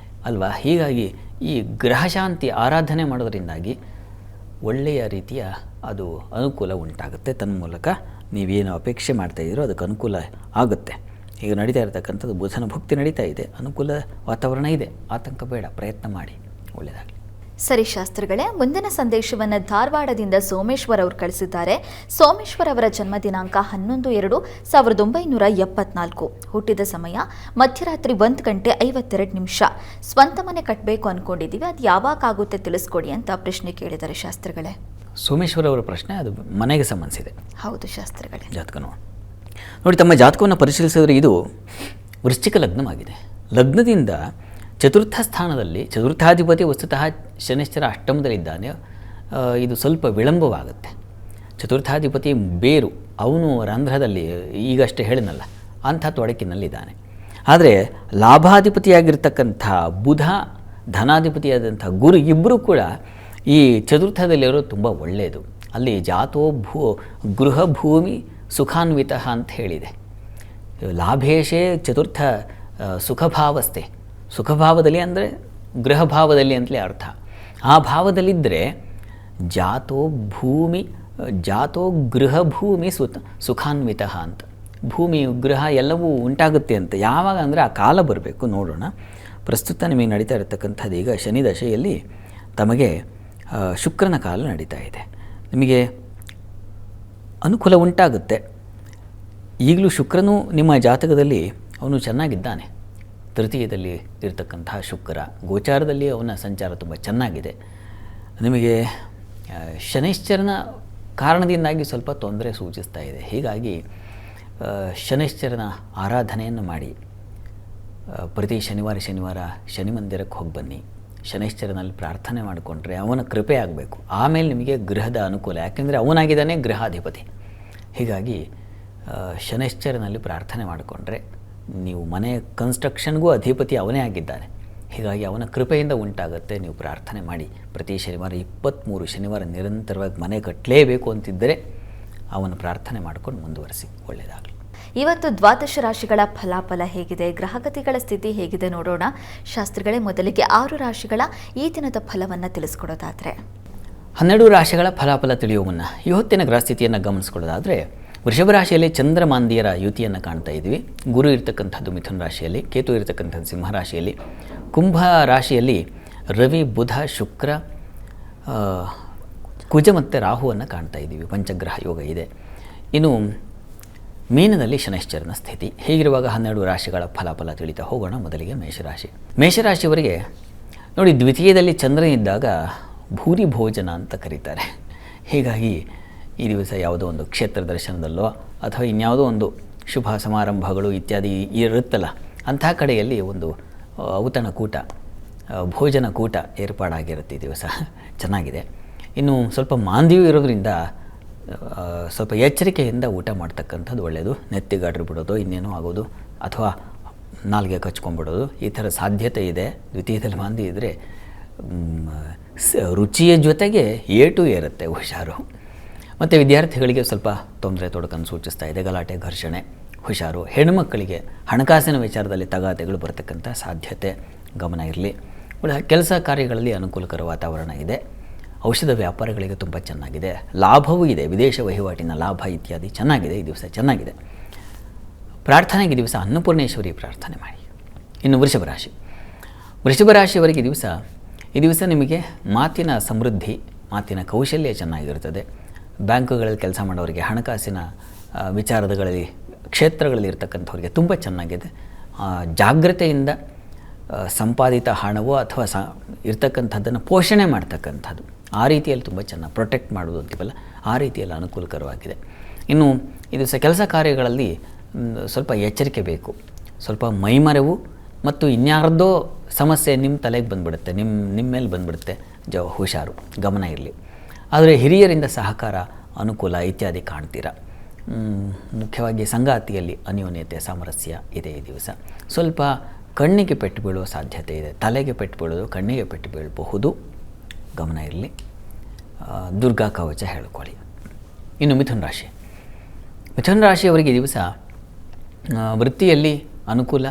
ಅಲ್ವಾ. ಹೀಗಾಗಿ ಈ ಗ್ರಹಶಾಂತಿ ಆರಾಧನೆ ಮಾಡೋದರಿಂದಾಗಿ ಒಳ್ಳೆಯ ರೀತಿಯ ಅದು ಅನುಕೂಲ ಉಂಟಾಗುತ್ತೆ. ತನ್ಮೂಲಕ ನೀವೇನು ಅಪೇಕ್ಷೆ ಮಾಡ್ತಾಯಿದ್ದೀರೋ ಅದಕ್ಕೆ ಅನುಕೂಲ ಆಗುತ್ತೆ. ಈಗ ನಡೀತಾ ಇರತಕ್ಕಂಥದ್ದು ಬುಧನ ಭುಕ್ತಿ ನಡೀತಾ ಇದೆ, ಅನುಕೂಲ ವಾತಾವರಣ ಇದೆ, ಆತಂಕ ಬೇಡ, ಪ್ರಯತ್ನ ಮಾಡಿ, ಒಳ್ಳೆಯದಾಗಲಿ. ಸರಿ ಶಾಸ್ತ್ರಿಗಳೇ, ಮುಂದಿನ ಸಂದೇಶವನ್ನು ಧಾರವಾಡದಿಂದ ಸೋಮೇಶ್ವರ್ ಅವರು ಕಳಿಸಿದ್ದಾರೆ. ಸೋಮೇಶ್ವರ್ ಅವರ ಜನ್ಮ ದಿನಾಂಕ 11/2/1974. ಹುಟ್ಟಿದ ಸಮಯ ಮಧ್ಯರಾತ್ರಿ 1:52. ಸ್ವಂತ ಮನೆ ಕಟ್ಟಬೇಕು ಅಂದ್ಕೊಂಡಿದ್ದೀವಿ, ಅದು ಯಾವಾಗ ಆಗುತ್ತೆ ತಿಳಿಸ್ಕೊಡಿ ಅಂತ ಪ್ರಶ್ನೆ ಕೇಳಿದ್ದಾರೆ ಶಾಸ್ತ್ರಿಗಳೇ. ಸೋಮೇಶ್ವರ್ ಅವರ ಪ್ರಶ್ನೆ ಅದು ಮನೆಗೆ ಸಂಬಂಧಿಸಿದೆ. ಹೌದು ಶಾಸ್ತ್ರಿಗಳೇ. ಜಾತಕ ನೋಡಿ, ತಮ್ಮ ಜಾತಕವನ್ನು ಪರಿಶೀಲಿಸಿದರೆ ಇದು ವೃಶ್ಚಿಕ ಲಗ್ನವಾಗಿದೆ. ಲಗ್ನದಿಂದ ಚತುರ್ಥ ಸ್ಥಾನದಲ್ಲಿ ಚತುರ್ಥಾಧಿಪತಿ ವಸ್ತುತಃ ಶನಿಶ್ಚರ ಅಷ್ಟಮದಲ್ಲಿದ್ದಾನೆ. ಇದು ಸ್ವಲ್ಪ ವಿಳಂಬವಾಗುತ್ತೆ. ಚತುರ್ಥಾಧಿಪತಿ ಬೇರು, ಅವನು ರಂಧ್ರದಲ್ಲಿ ಈಗಷ್ಟೇ ಹೇಳಿನಲ್ಲ ಅಂಥ ತೊಡಕಿನಲ್ಲಿದ್ದಾನೆ. ಆದರೆ ಲಾಭಾಧಿಪತಿಯಾಗಿರ್ತಕ್ಕಂಥ ಬುಧ, ಧನಾಧಿಪತಿಯಾದಂಥ ಗುರು ಇಬ್ಬರೂ ಕೂಡ ಈ ಚತುರ್ಥದಲ್ಲಿರೋದು ತುಂಬ ಒಳ್ಳೆಯದು. ಅಲ್ಲಿ ಜಾತೋ ಗೃಹ ಭೂಮಿ ಸುಖಾನ್ವಿತ ಅಂತ ಹೇಳಿದೆ. ಲಾಭೇಶೇ ಚತುರ್ಥ ಸುಖಭಾವಸ್ಥೆ. ಸುಖಭಾವದಲ್ಲಿ ಅಂದರೆ ಗೃಹಭಾವದಲ್ಲಿ ಅಂತಲೇ ಅರ್ಥ. ಆ ಭಾವದಲ್ಲಿದ್ದರೆ ಜಾತೋ ಗೃಹ ಭೂಮಿ ಸುಖಾನ್ವಿತ ಅಂತ, ಭೂಮಿ ಗೃಹ ಎಲ್ಲವೂ ಉಂಟಾಗುತ್ತೆ ಅಂತ. ಯಾವಾಗ ಅಂದರೆ ಆ ಕಾಲ ಬರಬೇಕು, ನೋಡೋಣ. ಪ್ರಸ್ತುತ ನಿಮಗೆ ನಡೀತಾ ಇರತಕ್ಕಂಥದ್ದು ಈಗ ಶನಿ ದಶೆಯಲ್ಲಿ ತಮಗೆ ಶುಕ್ರನ ಕಾಲ ನಡೀತಾ ಇದೆ. ನಿಮಗೆ ಅನುಕೂಲ ಉಂಟಾಗುತ್ತೆ. ಈಗಲೂ ಶುಕ್ರನು ನಿಮ್ಮ ಜಾತಕದಲ್ಲಿ ಅವನು ಚೆನ್ನಾಗಿದ್ದಾನೆ. ತೃತೀಯದಲ್ಲಿ ಇರತಕ್ಕಂತಹ ಶುಕ್ರ ಗೋಚಾರದಲ್ಲಿ ಅವನ ಸಂಚಾರ ತುಂಬ ಚೆನ್ನಾಗಿದೆ. ನಿಮಗೆ ಶನೈಶ್ಚರನ ಕಾರಣದಿಂದಾಗಿ ಸ್ವಲ್ಪ ತೊಂದರೆ ಸೂಚಿಸ್ತಾ ಇದೆ. ಹೀಗಾಗಿ ಶನೈಶ್ಚರನ ಆರಾಧನೆಯನ್ನು ಮಾಡಿ, ಪ್ರತಿ ಶನಿವಾರ ಶನಿ ಮಂದಿರಕ್ಕೆ ಹೋಗಿ ಬನ್ನಿ. ಶನೈಶ್ಚರನಲ್ಲಿ ಪ್ರಾರ್ಥನೆ ಮಾಡಿಕೊಂಡ್ರೆ ಅವನ ಕೃಪೆ ಆಗಬೇಕು. ಆಮೇಲೆ ನಿಮಗೆ ಗೃಹದ ಅನುಕೂಲ, ಯಾಕೆಂದರೆ ಅವನಾಗಿದ್ದಾನೆ ಗೃಹಾಧಿಪತಿ. ಹೀಗಾಗಿ ಶನೈಶ್ಚರನಲ್ಲಿ ಪ್ರಾರ್ಥನೆ ಮಾಡಿಕೊಂಡ್ರೆ ನೀವು ಮನೆ ಕನ್ಸ್ಟ್ರಕ್ಷನ್ಗೂ ಅಧಿಪತಿ ಅವನೇ ಆಗಿದ್ದಾನೆ. ಹೀಗಾಗಿ ಅವನ ಕೃಪೆಯಿಂದ ಉಂಟಾಗುತ್ತೆ. ನೀವು ಪ್ರಾರ್ಥನೆ ಮಾಡಿ. ಪ್ರತಿ ಶನಿವಾರ 23 ಶನಿವಾರ ನಿರಂತರವಾಗಿ ಮನೆ ಕಟ್ಟಲೇಬೇಕು ಅಂತಿದ್ದರೆ ಅವನ ಪ್ರಾರ್ಥನೆ ಮಾಡ್ಕೊಂಡು ಮುಂದುವರಿಸಿ, ಒಳ್ಳೆಯದಾಗಲಿ. ಇವತ್ತು ದ್ವಾದಶ ರಾಶಿಗಳ ಫಲಾಫಲ ಹೇಗಿದೆ, ಗ್ರಹಗತಿಗಳ ಸ್ಥಿತಿ ಹೇಗಿದೆ ನೋಡೋಣ. ಶಾಸ್ತ್ರಿಗಳೇ, ಮೊದಲಿಗೆ 6 ರಾಶಿಗಳ ಈ ದಿನದ ಫಲವನ್ನು ತಿಳಿಸ್ಕೊಡೋದಾದರೆ 12 ರಾಶಿಗಳ ಫಲಾಫಲ ತಿಳಿಯುವ ಮುನ್ನ ಈ ಹೊತ್ತಿನ ಗ್ರಹಸ್ಥಿತಿಯನ್ನು ಗಮನಿಸ್ಕೊಳ್ಳೋದಾದರೆ, ವೃಷಭ ರಾಶಿಯಲ್ಲಿ ಚಂದ್ರಮಾಂದಿಯರ ಯುತಿಯನ್ನು ಕಾಣ್ತಾ ಇದ್ವಿ. ಗುರು ಇರತಕ್ಕಂಥದ್ದು ಮಿಥುನ ರಾಶಿಯಲ್ಲಿ, ಕೇತು ಇರತಕ್ಕಂಥದ್ದು ಸಿಂಹ ರಾಶಿಯಲ್ಲಿ, ಕುಂಭ ರಾಶಿಯಲ್ಲಿ ರವಿ, ಬುಧ, ಶುಕ್ರ, ಕುಜ ಮತ್ತು ರಾಹುವನ್ನು ಕಾಣ್ತಾ ಇದ್ದೀವಿ. ಪಂಚಗ್ರಹ ಯೋಗ ಇದೆ. ಇನ್ನು ಮೀನದಲ್ಲಿ ಶನೈಶ್ಚರನ ಸ್ಥಿತಿ. ಹೀಗಿರುವಾಗ 12 ರಾಶಿಗಳ ಫಲಾಫಲ ತಿಳಿತಾ ಹೋಗೋಣ. ಮೊದಲಿಗೆ ಮೇಷರಾಶಿಯವರಿಗೆ ನೋಡಿ, ದ್ವಿತೀಯದಲ್ಲಿ ಚಂದ್ರನಿದ್ದಾಗ ಭೂರಿ ಭೋಜನ ಅಂತ ಕರೀತಾರೆ. ಹೀಗಾಗಿ ಈ ದಿವಸ ಯಾವುದೋ ಒಂದು ಕ್ಷೇತ್ರ ದರ್ಶನದಲ್ಲೋ ಅಥವಾ ಇನ್ಯಾವುದೋ ಒಂದು ಶುಭ ಸಮಾರಂಭಗಳು ಇತ್ಯಾದಿ ಇರುತ್ತಲ್ಲ, ಅಂಥ ಕಡೆಯಲ್ಲಿ ಒಂದು ಔತಣ ಕೂಟ, ಭೋಜನ ಕೂಟ ಏರ್ಪಾಡಾಗಿರುತ್ತೆ. ಈ ದಿವಸ ಚೆನ್ನಾಗಿದೆ. ಇನ್ನು ಸ್ವಲ್ಪ ಮಾಂದ್ಯವೂ ಇರೋದರಿಂದ ಸ್ವಲ್ಪ ಎಚ್ಚರಿಕೆಯಿಂದ ಊಟ ಮಾಡ್ತಕ್ಕಂಥದ್ದು ಒಳ್ಳೆಯದು. ನೆತ್ತಿಗಾಡ್ರು ಬಿಡೋದು, ಇನ್ನೇನೋ ಆಗೋದು, ಅಥವಾ ನಾಲ್ಗೆ ಕಚ್ಕೊಂಡ್ಬಿಡೋದು, ಈ ಥರ ಸಾಧ್ಯತೆ ಇದೆ. ದ್ವಿತೀಯದಲ್ಲಿ ಮಾಂದಿ ಇದ್ದರೆ ರುಚಿಯ ಜೊತೆಗೆ ಏಟು ಏರುತ್ತೆ, ಹುಷಾರು. ಮತ್ತು ವಿದ್ಯಾರ್ಥಿಗಳಿಗೆ ಸ್ವಲ್ಪ ತೊಂದರೆ ತೊಡಕನ್ನು ಸೂಚಿಸ್ತಾ ಇದೆ. ಗಲಾಟೆ, ಘರ್ಷಣೆ, ಹುಷಾರು. ಹೆಣ್ಣುಮಕ್ಕಳಿಗೆ ಹಣಕಾಸಿನ ವಿಚಾರದಲ್ಲಿ ತಗಾತೆಗಳು ಬರತಕ್ಕಂಥ ಸಾಧ್ಯತೆ, ಗಮನ ಇರಲಿ. ಕೆಲಸ ಕಾರ್ಯಗಳಲ್ಲಿ ಅನುಕೂಲಕರ ವಾತಾವರಣ ಇದೆ. ಔಷಧ ವ್ಯಾಪಾರಗಳಿಗೆ ತುಂಬ ಚೆನ್ನಾಗಿದೆ. ಲಾಭವೂ ಇದೆ. ವಿದೇಶ ವಹಿವಾಟಿನ ಲಾಭ ಇತ್ಯಾದಿ ಚೆನ್ನಾಗಿದೆ. ಈ ದಿವಸ ಚೆನ್ನಾಗಿದೆ. ಪ್ರಾರ್ಥನೆಗೆ ದಿವಸ ಅನ್ನಪೂರ್ಣೇಶ್ವರಿ ಪ್ರಾರ್ಥನೆ ಮಾಡಿ. ಇನ್ನು ವೃಷಭ ರಾಶಿಯವರಿಗೆ ಈ ದಿವಸ ನಿಮಗೆ ಮಾತಿನ ಸಮೃದ್ಧಿ, ಮಾತಿನ ಕೌಶಲ್ಯ ಚೆನ್ನಾಗಿರ್ತದೆ. ಬ್ಯಾಂಕುಗಳಲ್ಲಿ ಕೆಲಸ ಮಾಡೋರಿಗೆ, ಹಣಕಾಸಿನ ವಿಚಾರಗಳಲ್ಲಿ ಕ್ಷೇತ್ರಗಳಲ್ಲಿ ಇರ್ತಕ್ಕಂಥವ್ರಿಗೆ ತುಂಬ ಚೆನ್ನಾಗಿದೆ. ಜಾಗ್ರತೆಯಿಂದ ಸಂಪಾದಿತ ಹಣವೋ ಅಥವಾ ಇರ್ತಕ್ಕಂಥದ್ದನ್ನು ಪೋಷಣೆ ಮಾಡ್ತಕ್ಕಂಥದ್ದು, ಆ ರೀತಿಯಲ್ಲಿ ತುಂಬ ಚೆನ್ನಾಗಿ ಪ್ರೊಟೆಕ್ಟ್ ಮಾಡೋದು ಅಂತೀವಲ್ಲ, ಆ ರೀತಿಯಲ್ಲಿ ಅನುಕೂಲಕರವಾಗಿದೆ. ಇನ್ನು ಇದು ಕೆಲಸ ಕಾರ್ಯಗಳಲ್ಲಿ ಸ್ವಲ್ಪ ಎಚ್ಚರಿಕೆ ಬೇಕು. ಸ್ವಲ್ಪ ಮೈಮರೆವು ಮತ್ತು ಇನ್ಯಾರ್ದೋ ಸಮಸ್ಯೆ ನಿಮ್ಮ ತಲೆಗೆ ಬಂದುಬಿಡುತ್ತೆ, ನಿಮ್ಮ ಮೇಲೆ ಬಂದುಬಿಡುತ್ತೆ. ಹುಷಾರು, ಗಮನ ಇರಲಿ. ಆದರೆ ಹಿರಿಯರಿಂದ ಸಹಕಾರ, ಅನುಕೂಲ ಇತ್ಯಾದಿ ಕಾಣ್ತೀರ. ಮುಖ್ಯವಾಗಿ ಸಂಗಾತಿಯಲ್ಲಿ ಅನ್ಯೋನ್ಯತೆ, ಸಾಮರಸ್ಯ ಇದೆ ಈ ದಿವಸ. ಸ್ವಲ್ಪ ಕಣ್ಣಿಗೆ ಪೆಟ್ಟು ಬೀಳುವ ಸಾಧ್ಯತೆ ಇದೆ. ತಲೆಗೆ ಪೆಟ್ಟು ಬೀಳೋದು, ಕಣ್ಣಿಗೆ ಪೆಟ್ಟು ಬೀಳಬಹುದು, ಗಮನ ಇರಲಿ. ದುರ್ಗಾ ಕವಚ ಹೇಳ್ಕೊಳ್ಳಿ. ಇನ್ನು ಮಿಥುನ ರಾಶಿ. ಮಿಥುನ ರಾಶಿಯವರಿಗೆ ಈ ದಿವಸ ವೃತ್ತಿಯಲ್ಲಿ ಅನುಕೂಲ,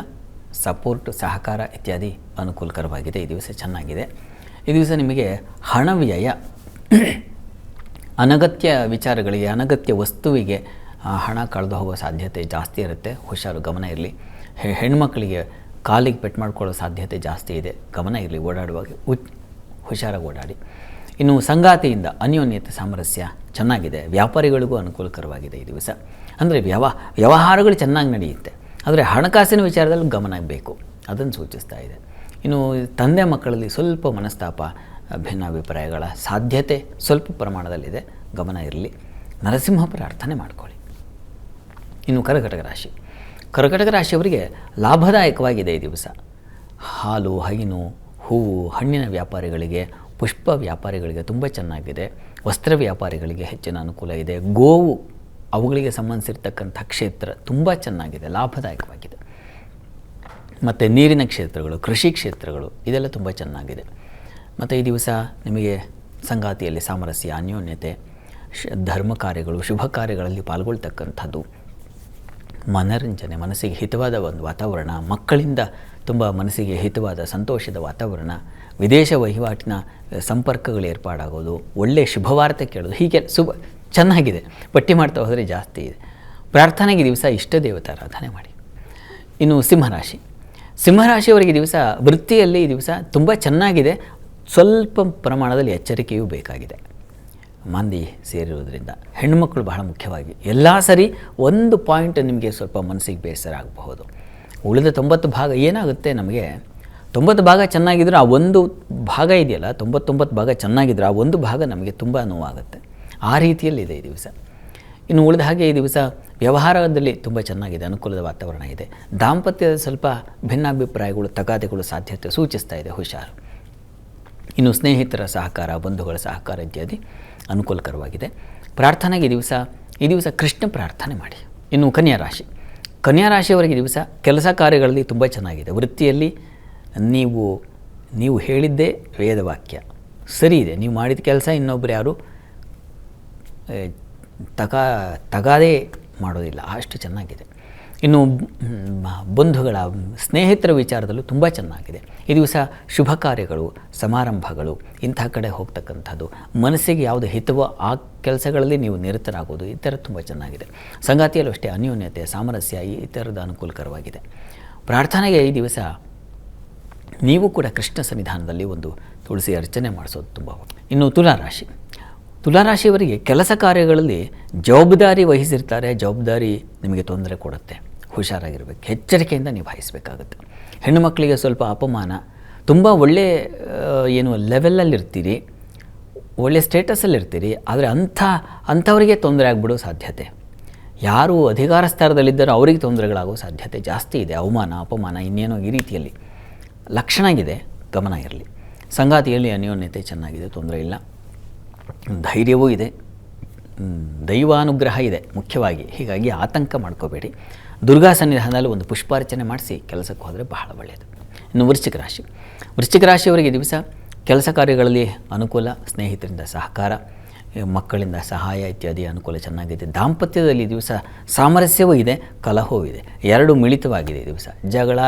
ಸಪೋರ್ಟ್, ಸಹಕಾರ ಇತ್ಯಾದಿ ಅನುಕೂಲಕರವಾಗಿದೆ. ಈ ದಿವಸ ಚೆನ್ನಾಗಿದೆ. ಈ ದಿವಸ ನಿಮಗೆ ಹಣ ವ್ಯಯ, ಅನಗತ್ಯ ವಿಚಾರಗಳಿಗೆ, ಅನಗತ್ಯ ವಸ್ತುವಿಗೆ ಹಣ ಕಳೆದು ಹೋಗೋ ಸಾಧ್ಯತೆ ಜಾಸ್ತಿ ಇರುತ್ತೆ. ಹುಷಾರು, ಗಮನ ಇರಲಿ. ಹೆಣ್ಮಕ್ಳಿಗೆ ಕಾಲಿಗೆ ಪೆಟ್ಟು ಮಾಡ್ಕೊಳ್ಳೋ ಸಾಧ್ಯತೆ ಜಾಸ್ತಿ ಇದೆ, ಗಮನ ಇರಲಿ. ಓಡಾಡುವಾಗ ಹುಷಾರಾಗಿ ಓಡಾಡಿ. ಇನ್ನು ಸಂಗಾತಿಯಿಂದ ಅನ್ಯೋನ್ಯತೆ, ಸಾಮರಸ್ಯ ಚೆನ್ನಾಗಿದೆ. ವ್ಯಾಪಾರಿಗಳಿಗೂ ಅನುಕೂಲಕರವಾಗಿದೆ ಈ ದಿವಸ. ಅಂದರೆ ವ್ಯವಹಾರಗಳು ಚೆನ್ನಾಗಿ ನಡೆಯುತ್ತೆ. ಆದರೆ ಹಣಕಾಸಿನ ವಿಚಾರದಲ್ಲಿ ಗಮನ ಬೇಕು, ಅದನ್ನು ಸೂಚಿಸ್ತಾ ಇದೆ. ಇನ್ನು ತಂದೆ ಮಕ್ಕಳಲ್ಲಿ ಸ್ವಲ್ಪ ಮನಸ್ತಾಪ, ಭಿನ್ನಾಭಿಪ್ರಾಯಗಳ ಸಾಧ್ಯತೆ ಸ್ವಲ್ಪ ಪ್ರಮಾಣದಲ್ಲಿದೆ, ಗಮನ ಇರಲಿ. ನರಸಿಂಹ ಪ್ರಾರ್ಥನೆ ಮಾಡಿಕೊಳ್ಳಿ. ಇನ್ನು ಕರ್ಕಟಕ ರಾಶಿ. ಕರ್ಕಟಕ ರಾಶಿಯವರಿಗೆ ಲಾಭದಾಯಕವಾಗಿದೆ ಈ ದಿವಸ. ಹಾಲು, ಹೈನು, ಹೂವು, ಹಣ್ಣಿನ ವ್ಯಾಪಾರಿಗಳಿಗೆ, ಪುಷ್ಪ ವ್ಯಾಪಾರಿಗಳಿಗೆ ತುಂಬ ಚೆನ್ನಾಗಿದೆ. ವಸ್ತ್ರ ವ್ಯಾಪಾರಿಗಳಿಗೆ ಹೆಚ್ಚಿನ ಅನುಕೂಲ ಇದೆ. ಗೋವು, ಅವುಗಳಿಗೆ ಸಂಬಂಧಿಸಿರ್ತಕ್ಕಂಥ ಕ್ಷೇತ್ರ ತುಂಬ ಚೆನ್ನಾಗಿದೆ, ಲಾಭದಾಯಕವಾಗಿದೆ. ಮತ್ತು ನೀರಿನ ಕ್ಷೇತ್ರಗಳು, ಕೃಷಿ ಕ್ಷೇತ್ರಗಳು ಇದೆಲ್ಲ ತುಂಬ ಚೆನ್ನಾಗಿದೆ. ಮತ್ತು ಈ ದಿವಸ ನಿಮಗೆ ಸಂಗಾತಿಯಲ್ಲಿ ಸಾಮರಸ್ಯ, ಅನ್ಯೋನ್ಯತೆ, ಧರ್ಮ ಕಾರ್ಯಗಳು, ಶುಭ ಕಾರ್ಯಗಳಲ್ಲಿ ಪಾಲ್ಗೊಳ್ತಕ್ಕಂಥದ್ದು, ಮನರಂಜನೆ, ಮನಸ್ಸಿಗೆ ಹಿತವಾದ ಒಂದು ವಾತಾವರಣ, ಮಕ್ಕಳಿಂದ ತುಂಬ ಮನಸ್ಸಿಗೆ ಹಿತವಾದ ಸಂತೋಷದ ವಾತಾವರಣ, ವಿದೇಶ ವಹಿವಾಟಿನ ಸಂಪರ್ಕಗಳು ಏರ್ಪಾಡಾಗೋದು, ಒಳ್ಳೆಯ ಶುಭವಾರ್ತೆ ಕೇಳೋದು, ಹೀಗೆ ಚೆನ್ನಾಗಿದೆ. ಪಟ್ಟಿ ಮಾಡ್ತಾ ಹೋದರೆ ಜಾಸ್ತಿ ಇದೆ. ಪ್ರಾರ್ಥನೆಗೆ ದಿವಸ ಇಷ್ಟ ದೇವತಾರಾಧನೆ ಮಾಡಿ. ಇನ್ನು ಸಿಂಹರಾಶಿ. ಸಿಂಹರಾಶಿಯವರಿಗೆ ದಿವಸ ವೃತ್ತಿಯಲ್ಲಿ ಈ ದಿವಸ ತುಂಬ ಚೆನ್ನಾಗಿದೆ. ಸ್ವಲ್ಪ ಪ್ರಮಾಣದಲ್ಲಿ ಎಚ್ಚರಿಕೆಯೂ ಬೇಕಾಗಿದೆ. ಮಂದಿ ಸೇರಿರೋದ್ರಿಂದ ಹೆಣ್ಣುಮಕ್ಕಳು ಬಹಳ ಮುಖ್ಯವಾಗಿ ಎಲ್ಲ ಸರಿ. ಒಂದು ಪಾಯಿಂಟ್ ನಿಮಗೆ ಸ್ವಲ್ಪ ಮನಸ್ಸಿಗೆ ಬೇಸರ ಆಗಬಹುದು. ಉಳಿದ 90 ಭಾಗ ಏನಾಗುತ್ತೆ, ನಮಗೆ 90 ಭಾಗ ಚೆನ್ನಾಗಿದ್ದರೆ ಆ ಒಂದು ಭಾಗ ಇದೆಯಲ್ಲ, 99 ಭಾಗ ಚೆನ್ನಾಗಿದ್ದರೆ ಆ ಒಂದು ಭಾಗ ನಮಗೆ ತುಂಬ ನೋವಾಗುತ್ತೆ. ಆ ರೀತಿಯಲ್ಲಿದೆ ಈ ದಿವಸ. ಇನ್ನು ಉಳಿದ ಹಾಗೆ ಈ ದಿವಸ ವ್ಯವಹಾರದಲ್ಲಿ ತುಂಬ ಚೆನ್ನಾಗಿದೆ, ಅನುಕೂಲದ ವಾತಾವರಣ ಇದೆ. ದಾಂಪತ್ಯದ ಸ್ವಲ್ಪ ಭಿನ್ನಾಭಿಪ್ರಾಯಗಳು, ತಗಾದೆಗಳು ಸಾಧ್ಯತೆ ಸೂಚಿಸ್ತಾ ಇದೆ, ಹುಷಾರು. ಇನ್ನು ಸ್ನೇಹಿತರ ಸಹಕಾರ, ಬಂಧುಗಳ ಸಹಕಾರ ಇತ್ಯಾದಿ ಅನುಕೂಲಕರವಾಗಿದೆ. ಪ್ರಾರ್ಥನೆಗೆ ಈ ದಿವಸ ಕೃಷ್ಣ ಪ್ರಾರ್ಥನೆ ಮಾಡಿ. ಇನ್ನು ಕನ್ಯಾ ರಾಶಿ. ಕನ್ಯಾ ರಾಶಿಯವರಿಗೆ ದಿವಸ ಕೆಲಸ ಕಾರ್ಯಗಳಲ್ಲಿ ತುಂಬ ಚೆನ್ನಾಗಿದೆ. ವೃತ್ತಿಯಲ್ಲಿ ನೀವು ಹೇಳಿದ್ದೇ ವೇದವಾಕ್ಯ ಸರಿ ಇದೆ. ನೀವು ಮಾಡಿದ ಕೆಲಸ ಇನ್ನೊಬ್ಬರು ಯಾರು ತಗಾದೇ ಮಾಡೋದಿಲ್ಲ, ಅಷ್ಟು ಚೆನ್ನಾಗಿದೆ. ಇನ್ನು ಬಂಧುಗಳ, ಸ್ನೇಹಿತರ ವಿಚಾರದಲ್ಲೂ ತುಂಬ ಚೆನ್ನಾಗಿದೆ. ಈ ದಿವಸ ಶುಭ ಕಾರ್ಯಗಳು, ಸಮಾರಂಭಗಳು ಇಂಥ ಕಡೆ ಹೋಗ್ತಕ್ಕಂಥದ್ದು, ಮನಸ್ಸಿಗೆ ಯಾವುದು ಹಿತವೋ ಆ ಕೆಲಸಗಳಲ್ಲಿ ನೀವು ನಿರತರಾಗೋದು, ಈ ಥರ ತುಂಬ ಚೆನ್ನಾಗಿದೆ. ಸಂಗಾತಿಯಲ್ಲೂ ಅಷ್ಟೇ ಅನ್ಯೋನ್ಯತೆ, ಸಾಮರಸ್ಯ ಈ ಥರದ ಅನುಕೂಲಕರವಾಗಿದೆ. ಪ್ರಾರ್ಥನೆಗೆ ಈ ದಿವಸ ನೀವು ಕೂಡ ಕೃಷ್ಣ ಸನ್ನಿಧಾನದಲ್ಲಿ ಒಂದು ತುಳಸಿ ಅರ್ಚನೆ ಮಾಡಿಸೋದು ತುಂಬ. ಇನ್ನು ತುಲಾರಾಶಿ. ತುಲಾರಾಶಿಯವರಿಗೆ ಕೆಲಸ ಕಾರ್ಯಗಳಲ್ಲಿ ಜವಾಬ್ದಾರಿ ವಹಿಸಿರ್ತಾರೆ. ಜವಾಬ್ದಾರಿ ನಿಮಗೆ ತೊಂದರೆ ಕೊಡುತ್ತೆ, ಹುಷಾರಾಗಿರಬೇಕು, ಎಚ್ಚರಿಕೆಯಿಂದ ನಿಭಾಯಿಸಬೇಕಾಗುತ್ತೆ. ಹೆಣ್ಣು ಮಕ್ಕಳಿಗೆ ಸ್ವಲ್ಪ ಅಪಮಾನ, ತುಂಬ ಒಳ್ಳೆ ಲೆವೆಲಲ್ಲಿರ್ತೀರಿ, ಒಳ್ಳೆ ಸ್ಟೇಟಸಲ್ಲಿರ್ತೀರಿ, ಆದರೆ ಅಂಥವರಿಗೆ ತೊಂದರೆ ಆಗಿಬಿಡೋ ಸಾಧ್ಯತೆ. ಯಾರು ಅಧಿಕಾರ ಸ್ತರದಲ್ಲಿದ್ದಾರೋ ಅವರಿಗೆ ತೊಂದರೆಗಳಾಗೋ ಸಾಧ್ಯತೆ ಜಾಸ್ತಿ ಇದೆ. ಅವಮಾನ, ಅಪಮಾನ, ಇನ್ನೇನೋ ಈ ರೀತಿಯಲ್ಲಿ ಲಕ್ಷಣ ಇದೆ, ಗಮನ ಇರಲಿ. ಸಂಗಾತಿಯಲ್ಲಿ ಅನ್ಯೋನ್ಯತೆ ಚೆನ್ನಾಗಿದೆ, ತೊಂದರೆ ಇಲ್ಲ. ಧೈರ್ಯವೂ ಇದೆ, ದೈವಾನುಗ್ರಹ ಇದೆ ಮುಖ್ಯವಾಗಿ. ಹೀಗಾಗಿ ಆತಂಕ ಮಾಡ್ಕೋಬೇಡಿ. ದುರ್ಗಾ ಸನ್ನಿಧಾನದಲ್ಲಿ ಒಂದು ಪುಷ್ಪಾರ್ಚನೆ ಮಾಡಿಸಿ ಕೆಲಸಕ್ಕೆ ಹೋದರೆ ಬಹಳ ಒಳ್ಳೆಯದು. ಇನ್ನು ವೃಶ್ಚಿಕ ರಾಶಿ. ವೃಶ್ಚಿಕ ರಾಶಿಯವರಿಗೆ ದಿವಸ ಕೆಲಸ ಕಾರ್ಯಗಳಲ್ಲಿ ಅನುಕೂಲ, ಸ್ನೇಹಿತರಿಂದ ಸಹಕಾರ, ಮಕ್ಕಳಿಂದ ಸಹಾಯ ಇತ್ಯಾದಿ ಅನುಕೂಲ ಚೆನ್ನಾಗಿದೆ. ದಾಂಪತ್ಯದಲ್ಲಿ ದಿವಸ ಸಾಮರಸ್ಯವೂ ಇದೆ, ಕಲಹವೂ ಇದೆ, ಎರಡೂ ಮಿಳಿತವಾಗಿದೆ. ಈ ದಿವಸ ಜಗಳ,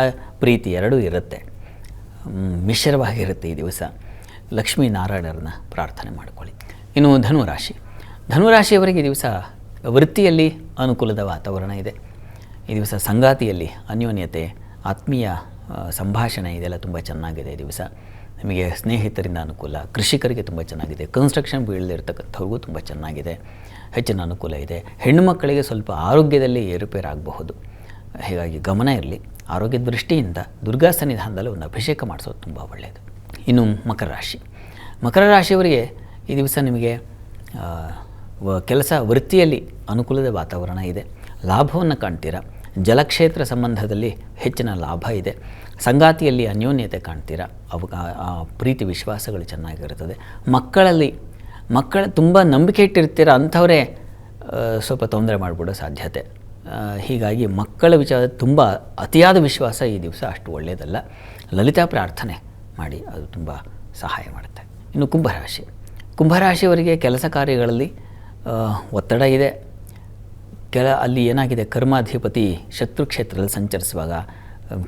ಪ್ರೀತಿ ಎರಡೂ ಇರುತ್ತೆ, ಮಿಶ್ರವಾಗಿರುತ್ತೆ ಈ ದಿವಸ. ಲಕ್ಷ್ಮೀನಾರಾಯಣರನ್ನ ಪ್ರಾರ್ಥನೆ ಮಾಡಿಕೊಳ್ಳಿ. ಇನ್ನು ಧನುರಾಶಿ. ಧನುರಾಶಿಯವರಿಗೆ ಈ ದಿವಸ ವೃತ್ತಿಯಲ್ಲಿ ಅನುಕೂಲದ ವಾತಾವರಣ ಇದೆ. ಈ ದಿವಸ ಸಂಗಾತಿಯಲ್ಲಿ ಅನ್ಯೋನ್ಯತೆ, ಆತ್ಮೀಯ ಸಂಭಾಷಣೆ ಇದೆಲ್ಲ ತುಂಬ ಚೆನ್ನಾಗಿದೆ. ಈ ದಿವಸ ನಿಮಗೆ ಸ್ನೇಹಿತರಿಂದ ಅನುಕೂಲ, ಕೃಷಿಕರಿಗೆ ತುಂಬ ಚೆನ್ನಾಗಿದೆ, ಕನ್ಸ್ಟ್ರಕ್ಷನ್ ಫೀಲ್ಡ್ಲಿರ್ತಕ್ಕಂಥವ್ರಿಗೂ ತುಂಬ ಚೆನ್ನಾಗಿದೆ, ಹೆಚ್ಚಿನ ಅನುಕೂಲ ಇದೆ. ಹೆಣ್ಣು ಮಕ್ಕಳಿಗೆ ಸ್ವಲ್ಪ ಆರೋಗ್ಯದಲ್ಲಿ ಏರುಪೇರಾಗಬಹುದು, ಹೀಗಾಗಿ ಗಮನ ಇರಲಿ. ಆರೋಗ್ಯ ದೃಷ್ಟಿಯಿಂದ ದುರ್ಗಾ ಸನ್ನಿಧಾನದಲ್ಲಿ ಒಂದು ಅಭಿಷೇಕ ಮಾಡಿಸೋದು ತುಂಬ ಒಳ್ಳೆಯದು. ಇನ್ನು ಮಕರ ರಾಶಿ. ಮಕರ ರಾಶಿಯವರಿಗೆ ಈ ದಿವಸ ನಿಮಗೆ ಕೆಲಸ ವೃತ್ತಿಯಲ್ಲಿ ಅನುಕೂಲದ ವಾತಾವರಣ ಇದೆ, ಲಾಭವನ್ನು ಕಾಣ್ತೀರಾ. ಜಲಕ್ಷೇತ್ರ ಸಂಬಂಧದಲ್ಲಿ ಹೆಚ್ಚಿನ ಲಾಭ ಇದೆ. ಸಂಗಾತಿಯಲ್ಲಿ ಅನ್ಯೋನ್ಯತೆ ಕಾಣ್ತೀರಾ. ಆ ಪ್ರೀತಿ ವಿಶ್ವಾಸಗಳು ಚೆನ್ನಾಗಿರುತ್ತದೆ. ಮಕ್ಕಳ ತುಂಬ ನಂಬಿಕೆ ಇಟ್ಟಿರ್ತೀರ, ಅಂಥವರೇ ಸ್ವಲ್ಪ ತೊಂದರೆ ಮಾಡಿಬಿಡೋ ಸಾಧ್ಯತೆ. ಹೀಗಾಗಿ ಮಕ್ಕಳ ವಿಚಾರದಲ್ಲಿ ತುಂಬ ಅತಿಯಾದ ವಿಶ್ವಾಸ ಈ ದಿವಸ ಅಷ್ಟು ಒಳ್ಳೆಯದಲ್ಲ. ಲಲಿತಾ ಪ್ರಾರ್ಥನೆ ಮಾಡಿ, ಅದು ತುಂಬ ಸಹಾಯ ಮಾಡುತ್ತೆ. ಇನ್ನು ಕುಂಭರಾಶಿಯವರಿಗೆ ಕೆಲಸ ಕಾರ್ಯಗಳಲ್ಲಿ ಒತ್ತಡ ಇದೆ. ಅಲ್ಲಿ ಏನಾಗಿದೆ, ಕರ್ಮಾಧಿಪತಿ ಶತ್ರು ಕ್ಷೇತ್ರದಲ್ಲಿ ಸಂಚರಿಸುವಾಗ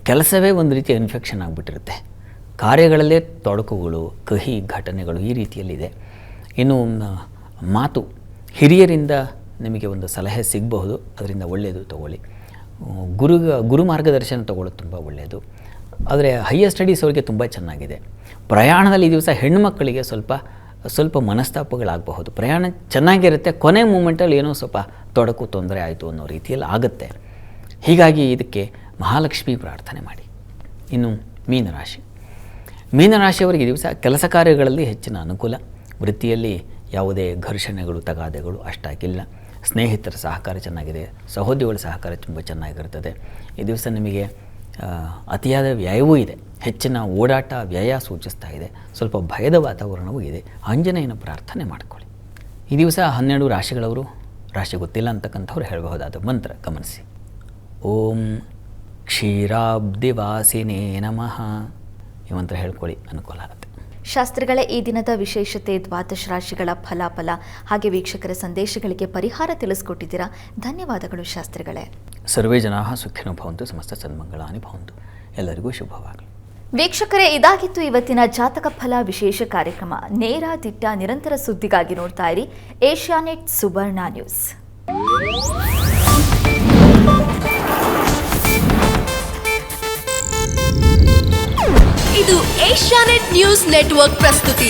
ಕೆಲಸವೇ ಒಂದು ರೀತಿಯ ಇನ್ಫೆಕ್ಷನ್ ಆಗಿಬಿಟ್ಟಿರುತ್ತೆ. ಕಾರ್ಯಗಳಲ್ಲೇ ತೊಡಕುಗಳು, ಕಹಿ ಘಟನೆಗಳು ಈ ರೀತಿಯಲ್ಲಿದೆ. ಇನ್ನು ಮಾತು, ಹಿರಿಯರಿಂದ ನಿಮಗೆ ಒಂದು ಸಲಹೆ ಸಿಗಬಹುದು, ಅದರಿಂದ ಒಳ್ಳೆಯದು ತಗೊಳ್ಳಿ. ಗುರು ಮಾರ್ಗದರ್ಶನ ತಗೊಳ್ಳೋದು ತುಂಬ ಒಳ್ಳೆಯದು. ಆದರೆ ಹೈಯರ್ ಸ್ಟಡೀಸ್ ಅವರಿಗೆ ತುಂಬ ಚೆನ್ನಾಗಿದೆ. ಪ್ರಯಾಣದಲ್ಲಿ ಈ ದಿವಸ ಹೆಣ್ಣುಮಕ್ಕಳಿಗೆ ಸ್ವಲ್ಪ ಮನಸ್ತಾಪಗಳಾಗಬಹುದು. ಪ್ರಯಾಣ ಚೆನ್ನಾಗಿರುತ್ತೆ, ಕೊನೆ ಮೂಮೆಂಟಲ್ಲಿ ಏನೋ ಸ್ವಲ್ಪ ತೊಡಕು ತೊಂದರೆ ಆಯಿತು ಅನ್ನೋ ರೀತಿಯಲ್ಲಿ ಆಗುತ್ತೆ. ಹೀಗಾಗಿ ಇದಕ್ಕೆ ಮಹಾಲಕ್ಷ್ಮಿ ಪ್ರಾರ್ಥನೆ ಮಾಡಿ. ಇನ್ನು ಮೀನರಾಶಿಯವರಿಗೆ ಈ ದಿವಸ ಕೆಲಸ ಕಾರ್ಯಗಳಲ್ಲಿ ಹೆಚ್ಚಿನ ಅನುಕೂಲ. ವೃತ್ತಿಯಲ್ಲಿ ಯಾವುದೇ ಘರ್ಷಣೆಗಳು ತಗಾದೆಗಳು ಅಷ್ಟಾಗಿಲ್ಲ. ಸ್ನೇಹಿತರ ಸಹಕಾರ ಚೆನ್ನಾಗಿದೆ, ಸಹೋದ್ಯೋಗಿಗಳ ಸಹಕಾರ ತುಂಬ ಚೆನ್ನಾಗಿರ್ತದೆ. ಈ ದಿವಸ ನಿಮಗೆ ಅತಿಯಾದ ವ್ಯಯವೂ ಇದೆ, ಹೆಚ್ಚಿನ ಓಡಾಟ ವ್ಯಯ ಸೂಚಿಸ್ತಾ ಇದೆ. ಸ್ವಲ್ಪ ಭಯದ ವಾತಾವರಣವೂ ಇದೆ. ಆಂಜನೇಯನ ಪ್ರಾರ್ಥನೆ ಮಾಡಿಕೊಳ್ಳಿ. ಈ ದಿವಸ 12 ರಾಶಿಗಳವರು, ರಾಶಿ ಗೊತ್ತಿಲ್ಲ ಅಂತಕ್ಕಂಥವ್ರು ಹೇಳಬಹುದಾದ ಮಂತ್ರ ಗಮನಿಸಿ. ಓಂ ಕ್ಷೀರಾಬ್ಧಿವಾಸಿನೇ ನಮಃ ಈ ಮಂತ್ರ ಹೇಳ್ಕೊಳ್ಳಿ, ಅನುಕೂಲ ಆಗುತ್ತೆ. ಶಾಸ್ತ್ರಿಗಳೇ, ಈ ದಿನದ ವಿಶೇಷತೆ, ದ್ವಾದಶ ರಾಶಿಗಳ ಫಲಾಫಲ ಹಾಗೆ ವೀಕ್ಷಕರ ಸಂದೇಶಗಳಿಗೆ ಪರಿಹಾರ ತಿಳಿಸ್ಕೊಟ್ಟಿದ್ದೀರಾ. ಧನ್ಯವಾದಗಳು ಶಾಸ್ತ್ರಿಗಳೇ. ಸರ್ವೇ ಜನಾಃ ಸುಖಿನೋ ಭವಂತು, ಸಮಸ್ತ ಸನ್ಮಂಗಳಾನಿ ಭವಂತು. ಎಲ್ಲರಿಗೂ ಶುಭವಾಗಲಿ. ವೀಕ್ಷಕರೇ, ಇದಾಗಿತ್ತು ಇವತ್ತಿನ ಜಾತಕ ಫಲ ವಿಶೇಷ ಕಾರ್ಯಕ್ರಮ. ನೇರ ದಿಟ್ಟ ನಿರಂತರ ಸುದ್ದಿಗಾಗಿ ನೋಡ್ತಾ ಇರಿ ಏಷ್ಯಾನೆಟ್ ಸುವರ್ಣ ನ್ಯೂಸ್. ಇದು ಏಷ್ಯಾನೆಟ್ ನ್ಯೂಸ್ ನೆಟ್ವರ್ಕ್ ಪ್ರಸ್ತುತಿ.